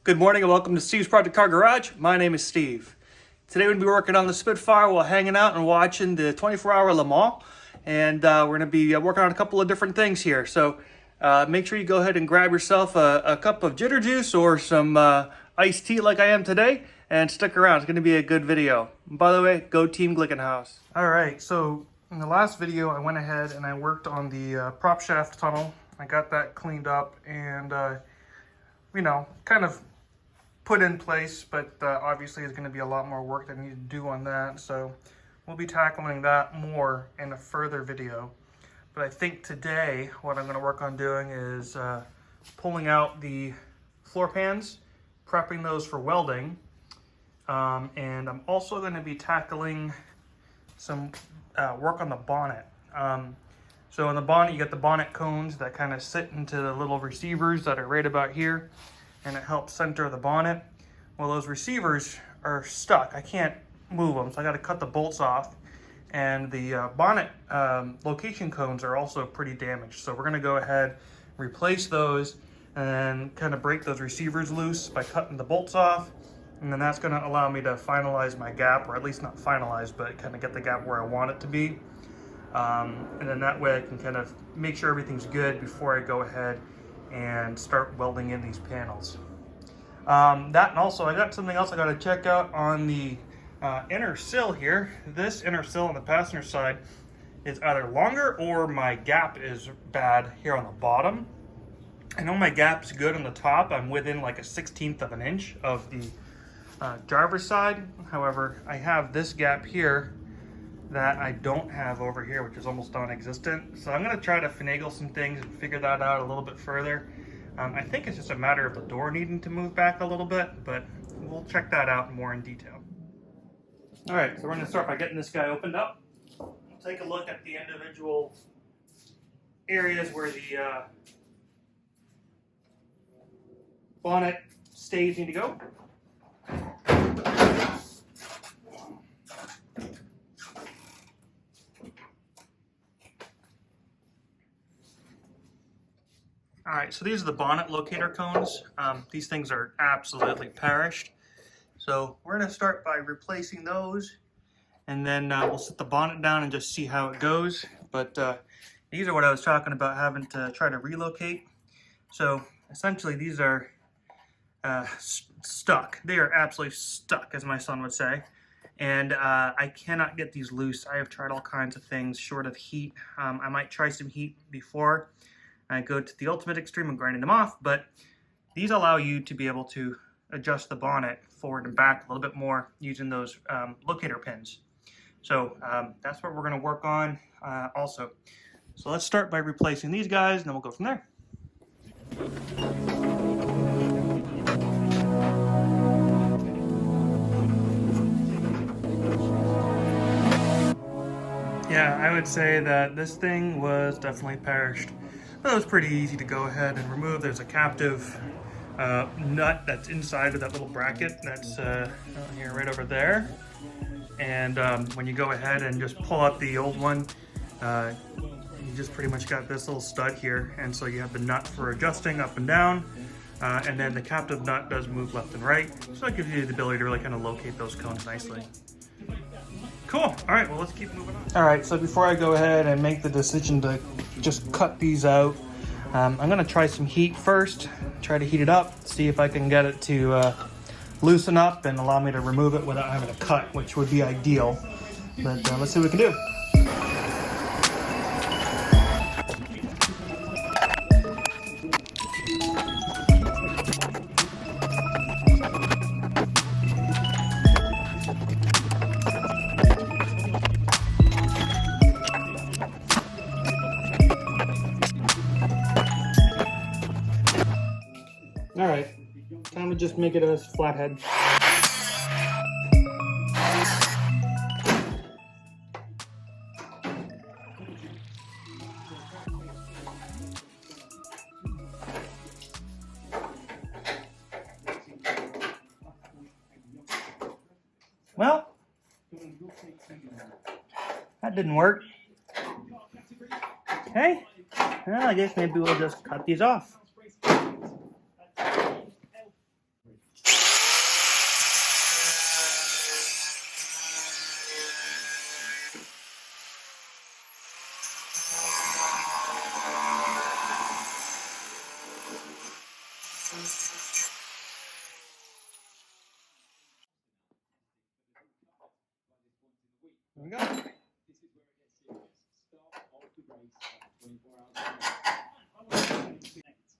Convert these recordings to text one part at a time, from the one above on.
Good morning and welcome to Steve's Project Car Garage. My name is Steve. Today we're going to be working on the Spitfire while hanging out and watching the 24-hour Le Mans. And we're going to be working on a couple of different things here. So make sure you go ahead and grab yourself a cup of jitter juice or some iced tea like I am today. And stick around. It's going to be a good video. And by the way, go Team Glickenhaus. Alright, so in the last video I went ahead and I worked on the prop shaft tunnel. I got that cleaned up and kind of put in place, but obviously there's going to be a lot more work that I need to do on that, so we'll be tackling that more in a further video. But I think today what I'm going to work on doing is pulling out the floor pans, prepping those for welding, and I'm also going to be tackling some work on the bonnet. So in the bonnet, you get the bonnet cones that kind of sit into the little receivers that are right about here, and it helps center the bonnet. Well, those receivers are stuck. I can't move them, so I got to cut the bolts off. And the bonnet location cones are also pretty damaged. So we're going to go ahead, replace those, and kind of break those receivers loose by cutting the bolts off. And then that's going to allow me to finalize my gap, or at least not finalize, but kind of get the gap where I want it to be. And then that way I can kind of make sure everything's good before I go ahead and start welding in these panels. That, and also I got something else I got to check out on the inner sill here. This inner sill on the passenger side is either longer or my gap is bad here on the bottom. I know my gap's good on the top. I'm within like a 1/16 of an inch of the driver's side. However, I have this gap here that I don't have over here, which is almost non-existent. So I'm going to try to finagle some things and figure that out a little bit further. I think it's just a matter of the door needing to move back a little bit, but we'll check that out more in detail. All right, so we're going to start by getting this guy opened up. We'll take a look at the individual areas where the bonnet stays need to go. All right, so these are the bonnet locator cones. These things are absolutely perished. So we're going to start by replacing those, and then we'll set the bonnet down and just see how it goes. But these are what I was talking about having to try to relocate. So essentially these are stuck. They are absolutely stuck, as my son would say. And I cannot get these loose. I have tried all kinds of things short of heat. I might try some heat before I go to the ultimate extreme of grinding them off, but these allow you to be able to adjust the bonnet forward and back a little bit more using those locator pins. So that's what we're going to work on also. So let's start by replacing these guys, and then we'll go from there. Yeah, I would say that this thing was definitely perished. That was pretty easy to go ahead and remove. There's a captive nut that's inside of that little bracket that's here right over there. And when you go ahead and just pull out the old one, you just pretty much got this little stud here. And so you have the nut for adjusting up and down. And then the captive nut does move left and right. So it gives you the ability to really kind of locate those cones nicely. Cool. All right, well, let's keep moving on. All right, so before I go ahead and make the decision to just cut these out, I'm going to try some heat first, try to heat it up, see if I can get it to loosen up and allow me to remove it without having to cut, which would be ideal. But let's see what we can do. All right, time to just make it a flathead. Well, that didn't work. Okay, well, I guess maybe we'll just cut these off.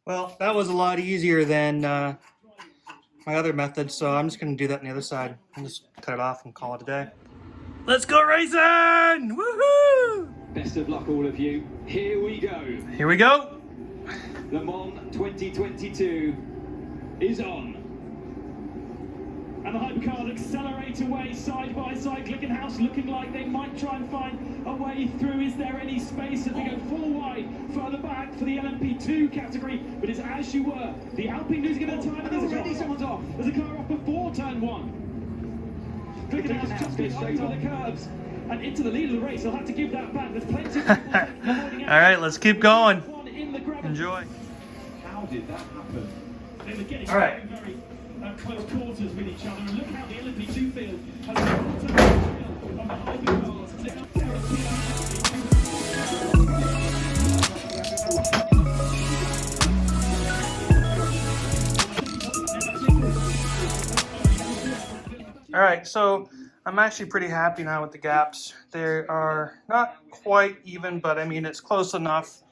Well, that was a lot easier than my other method, so I'm just going to do that on the other side and just cut it off and call it a day. Let's go racing! Woohoo! Best of luck, all of you. Here we go. Here we go. Le Mans 2022 is on. And the hypercars accelerate away side by side. Glickenhaus looking like they might try and find a way through. Is there any space as they go full wide further back for the LMP2 category? But it's as you were. The Alpine is going to time. And there's already someone's off. There's a car off before turn one. Glickenhaus just goes right on the curbs and into the lead of the race. He'll have to give that back. There's plenty of people. All right, let's keep going. Enjoy. How did that happen? They were getting All right. very close quarters with each other. And look how the LMP2 field has brought up the field on the hypercars. All right, so I'm actually pretty happy now with the gaps. They are not quite even, but I mean, it's close enough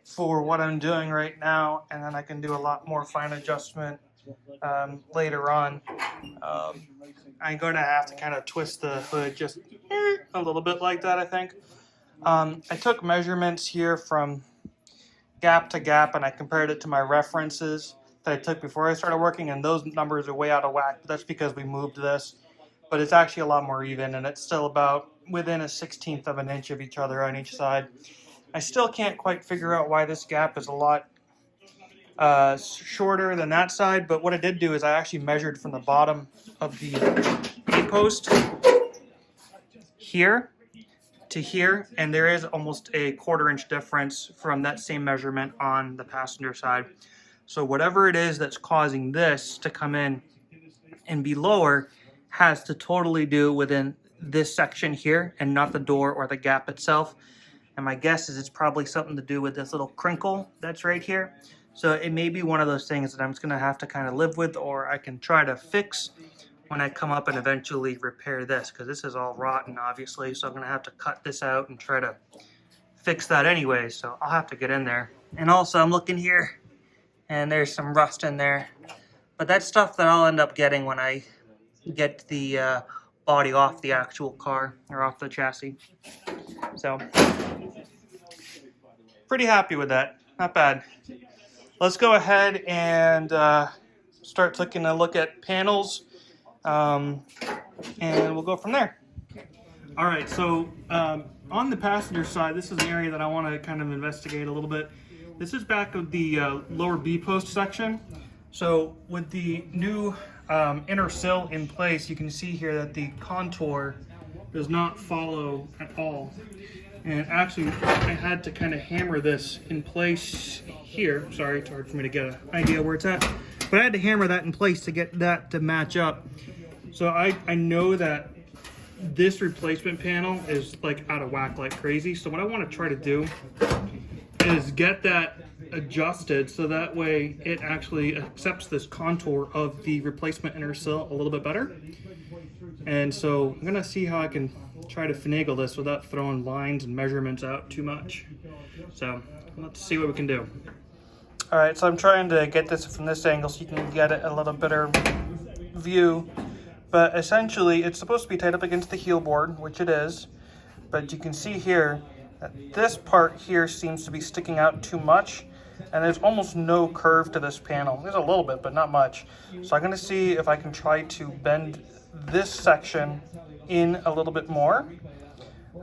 for what I'm doing right now, and then I can do a lot more fine adjustment later on. I'm going to have to kind of twist the hood just a little bit like that, I think. I took measurements here from gap to gap, and I compared it to my references that I took before I started working, and those numbers are way out of whack. But that's because we moved this, but it's actually a lot more even, and it's still about within a 1/16 of an inch of each other on each side. I still can't quite figure out why this gap is a lot shorter than that side, but what I did do is I actually measured from the bottom of the A-post here to here, and there is almost a 1/4 inch difference from that same measurement on the passenger side. So whatever it is that's causing this to come in and be lower has to totally do within this section here and not the door or the gap itself. And my guess is it's probably something to do with this little crinkle that's right here. So it may be one of those things that I'm just going to have to kind of live with, or I can try to fix when I come up and eventually repair this, because this is all rotten, obviously. So I'm going to have to cut this out and try to fix that anyway. So I'll have to get in there. And also I'm looking here, and there's some rust in there. But that's stuff that I'll end up getting when I get the body off the actual car, or off the chassis. So, pretty happy with that. Not bad. Let's go ahead and start taking a look at panels, and we'll go from there. All right, so on the passenger side, this is an area that I want to kind of investigate a little bit. This is back of the lower B-post section. So with the new inner sill in place, you can see here that the contour does not follow at all. And actually, I had to kind of hammer this in place here. Sorry, it's hard for me to get an idea where it's at. But I had to hammer that in place to get that to match up. So I know that this replacement panel is like out of whack like crazy. So what I want to try to do is get that adjusted so that way it actually accepts this contour of the replacement inner sill a little bit better. And so I'm gonna see how I can try to finagle this without throwing lines and measurements out too much. So let's see what we can do. All right, so I'm trying to get this from this angle so you can get it a little better view. But essentially, it's supposed to be tied up against the heel board, which it is. But you can see here that this part here seems to be sticking out too much, and there's almost no curve to this panel. There's a little bit, but not much. So I'm gonna see if I can try to bend this section in a little bit more,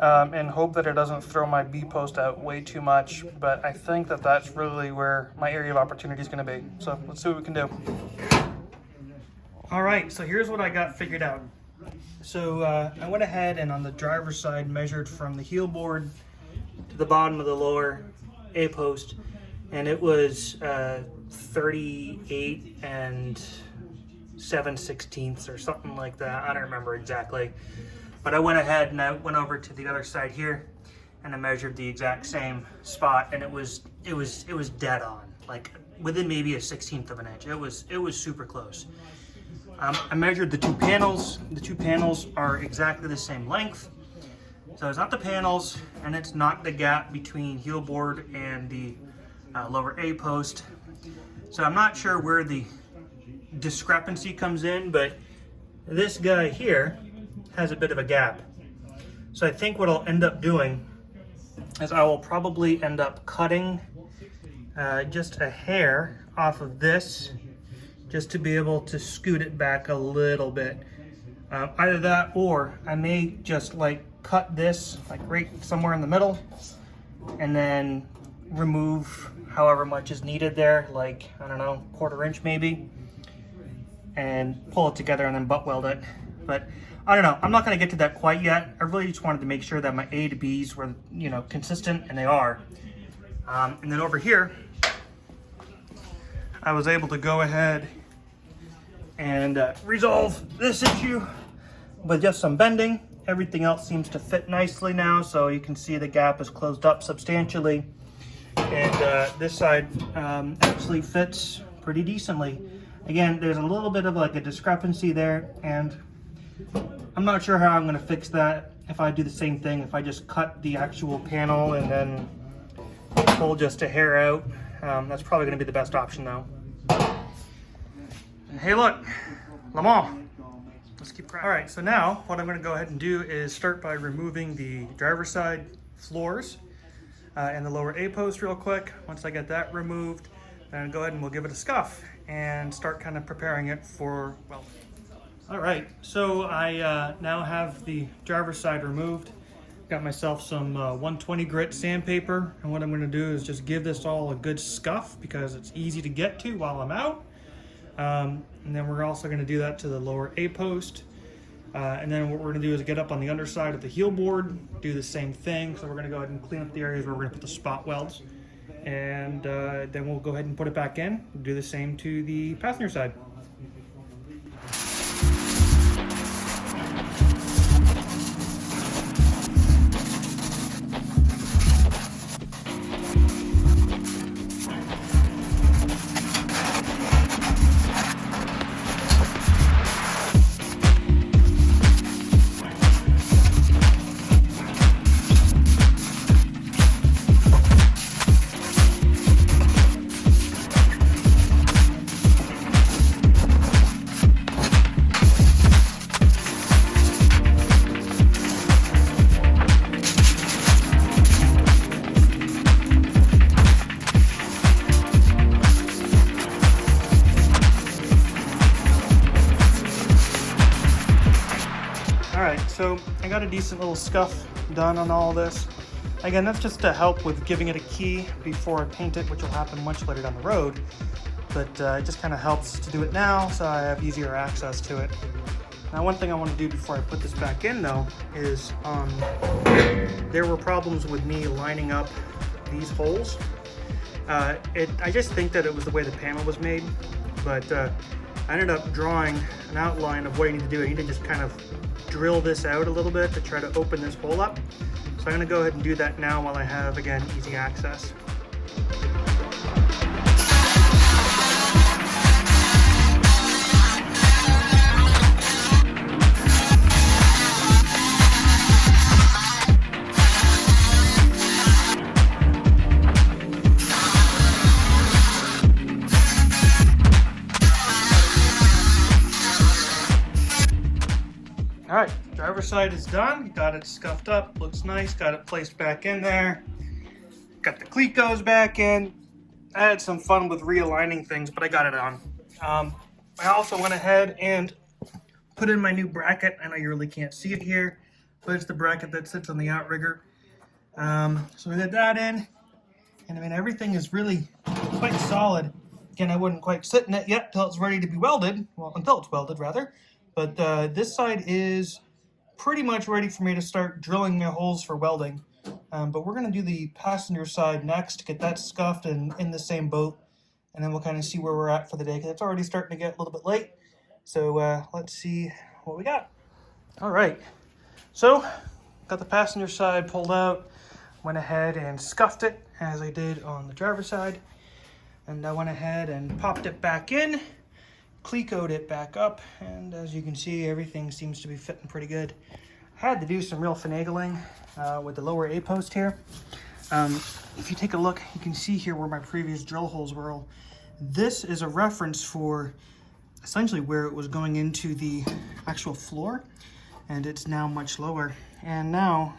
and hope that it doesn't throw my B-post out way too much. But I think that that's really where my area of opportunity is gonna be. So let's see what we can do. All right, so here's what I got figured out. So I went ahead and on the driver's side measured from the heel board to the bottom of the lower A-post, and it was 38 and 7/16 or something like that. I don't remember exactly. But I went ahead and I went over to the other side here and I measured the exact same spot, and it was dead on, like within maybe a 1/16 of an inch. It was super close. I measured the two panels. The two panels are exactly the same length. So it's not the panels, and it's not the gap between heel board and the lower A post. So I'm not sure where the discrepancy comes in, but this guy here has a bit of a gap. So I think what I'll end up doing is I will probably end up cutting just a hair off of this, just to be able to scoot it back a little bit. Either that, or I may just like cut this like right somewhere in the middle and then remove however much is needed there, like, I don't know, 1/4 inch maybe, and pull it together and then butt weld it. But I don't know, I'm not gonna get to that quite yet. I really just wanted to make sure that my A to B's were, you know, consistent, and they are. And then over here, I was able to go ahead and resolve this issue with just some bending. Everything else seems to fit nicely now, so you can see the gap is closed up substantially. And this side actually fits pretty decently. Again, there's a little bit of like a discrepancy there, and I'm not sure how I'm going to fix that. If I do the same thing, if I just cut the actual panel and then pull just a hair out, that's probably going to be the best option though. And hey look, Le Mans. Let's keep cracking. All right, so now what I'm going to go ahead and do is start by removing the driver's side floors and the lower A post real quick. Once I get that removed, then go ahead and we'll give it a scuff and start kind of preparing it for welding. All right, so I now have the driver's side removed. Got myself some 120 grit sandpaper, and what I'm going to do is just give this all a good scuff because it's easy to get to while I'm out. And then we're also going to do that to the lower A post. And then what we're going to do is get up on the underside of the heel board, do the same thing. So we're going to go ahead and clean up the areas where we're going to put the spot welds. And then we'll go ahead and put it back in, do the same to the passenger side. So I got a decent little scuff done on all this. Again, that's just to help with giving it a key before I paint it, which will happen much later down the road. But it just kind of helps to do it now so I have easier access to it. Now, one thing I want to do before I put this back in though is there were problems with me lining up these holes. I just think that it was the way the panel was made, but I ended up drawing an outline of what I need to do. I need to just kind of drill this out a little bit to try to open this hole up. So I'm going to go ahead and do that now while I have, again, easy access. All right, driver's side is done. Got it scuffed up, looks nice. Got it placed back in there. Got the cleat goes back in. I had some fun with realigning things, but I got it on. I also went ahead and put in my new bracket. I know you really can't see it here, but it's the bracket that sits on the outrigger. So we got that in, and I mean, everything is really quite solid. Again, I wouldn't quite sit in it yet until it's ready to be welded. Well, until it's welded, rather. But this side is pretty much ready for me to start drilling my holes for welding. But we're going to do the passenger side next, get that scuffed and in the same boat. And then we'll kind of see where we're at for the day, because it's already starting to get a little bit late. So let's see what we got. All right. So got the passenger side pulled out. Went ahead and scuffed it as I did on the driver's side. And I went ahead and popped it back in. Clecoed it back up, and as you can see, everything seems to be fitting pretty good. I had to do some real finagling with the lower A post here. If you take a look, you can see here where my previous drill holes were all This is a reference for essentially where it was going into the actual floor, and it's now much lower. And now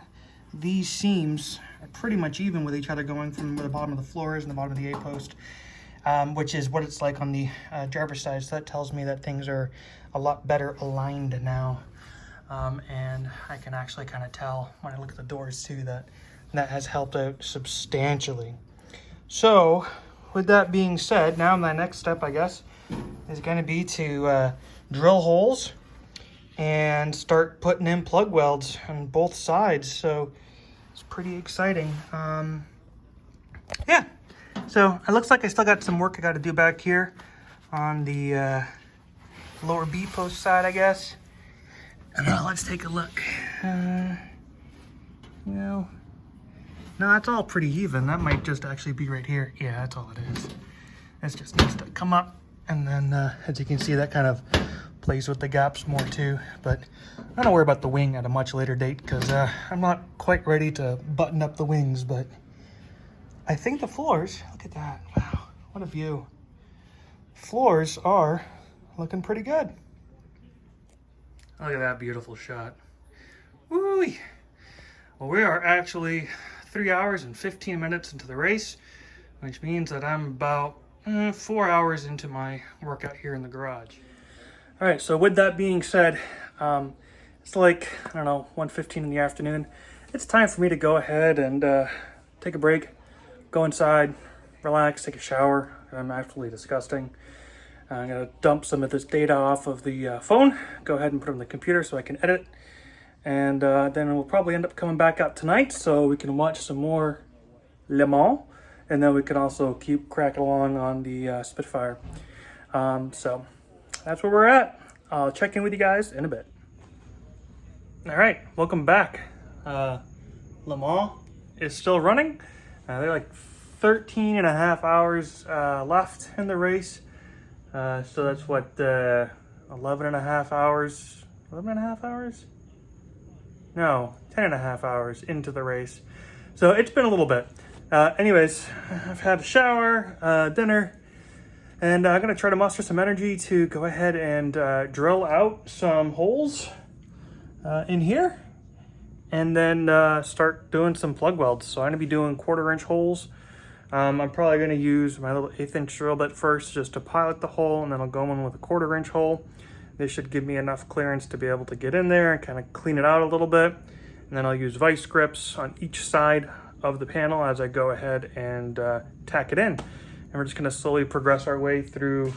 these seams are pretty much even with each other, going from where the bottom of the floor is and the bottom of the A-post, which is what it's like on the driver's side. So that tells me that things are a lot better aligned now. And I can actually kind of tell when I look at the doors too that that has helped out substantially. So with that being said, now my next step, I guess, is going to be to drill holes and start putting in plug welds on both sides. So it's pretty exciting. Yeah, so it looks like I still got some work I got to do back here on the lower B post side, I guess. Let's take a look. No, it's all pretty even. That might just actually be right here. Yeah, that's all it is. It just needs to come up, and then as you can see, that kind of plays with the gaps more too. But I don't worry about the wing at a much later date, because I'm not quite ready to button up the wings. But I think the floors, look at that. Wow, what a view. Floors are looking pretty good. Look at that beautiful shot. Woo! Well, we are actually 3 hours and 15 minutes into the race, which means that I'm about 4 hours into my workout here in the garage. All right, so with that being said, it's like, I don't know, 1:15 in the afternoon. It's time for me to go ahead and take a break, go inside, relax, take a shower. I'm absolutely disgusting. I'm going to dump some of this data off of the phone, go ahead and put it on the computer so I can edit. And then we'll probably end up coming back out tonight so we can watch some more Le Mans. And then we can also keep cracking along on the Spitfire. So that's where we're at. I'll check in with you guys in a bit. All right, welcome back. Le Mans is still running. They're like 13 and a half hours left in the race. So that's what, 11 and a half hours? 11 and a half hours? No, 10 and a half hours into the race. So it's been a little bit. Anyways, I've had a shower, dinner, and I'm going to try to muster some energy to go ahead and drill out some holes in here, and then start doing some plug welds. So I'm going to be doing 1/4 inch holes. I'm probably going to use my little 1/8 inch drill bit first just to pilot the hole, and then I'll go in with a 1/4 inch hole. This should give me enough clearance to be able to get in there and kind of clean it out a little bit. And then I'll use vice grips on each side of the panel as I go ahead and tack it in. And we're just going to slowly progress our way through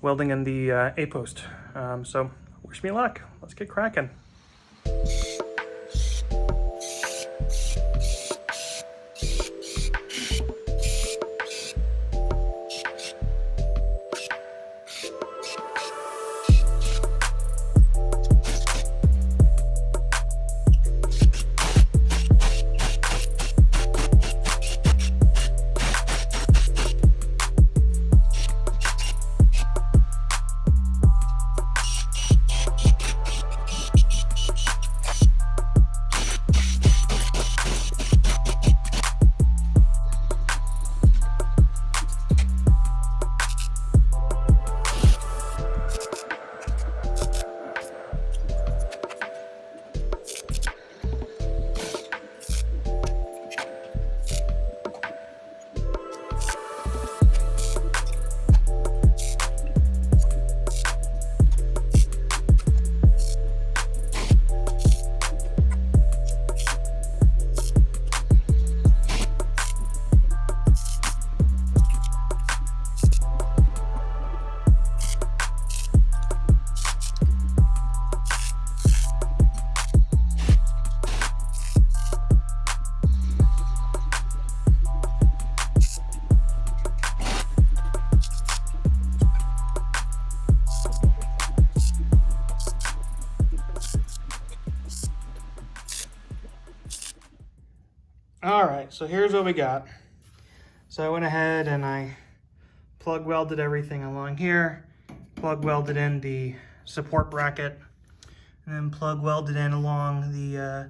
welding in the A-post. So wish me luck. Let's get cracking. All right, so here's what we got. So I went ahead and I plug welded everything along here, plug welded in the support bracket, and then plug welded in along the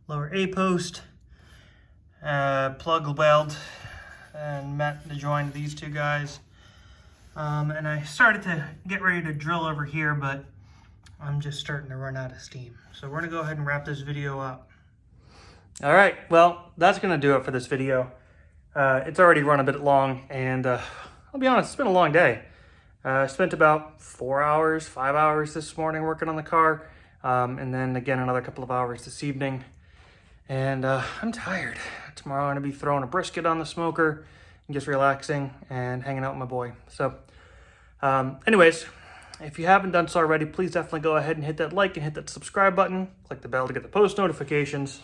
lower A post, plug weld and met to join these two guys, And I started to get ready to drill over here, but I'm just starting to run out of steam. So we're gonna go ahead and wrap this video up. All right, well, that's gonna do it for this video. It's already run a bit long, and I'll be honest, it's been a long day. I spent about 4 hours, 5 hours this morning working on the car, and then again another couple of hours this evening. And I'm tired. Tomorrow I'm gonna be throwing a brisket on the smoker and just relaxing and hanging out with my boy. So anyways, if you haven't done so already, please definitely go ahead and hit that like and hit that subscribe button. Click the bell to get the post notifications.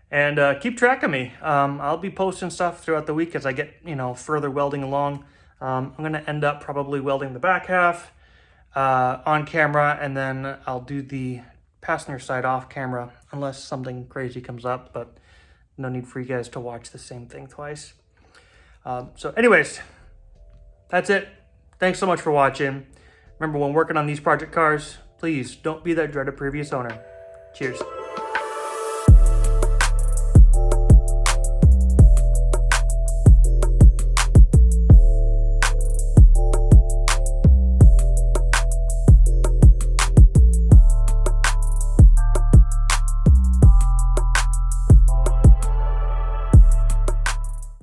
And keep track of me. I'll be posting stuff throughout the week as I get, further welding along. I'm going to end up probably welding the back half on camera, and then I'll do the passenger side off camera unless something crazy comes up, but no need for you guys to watch the same thing twice. So anyways, that's it. Thanks so much for watching. Remember, when working on these project cars, please don't be that dreaded previous owner. Cheers.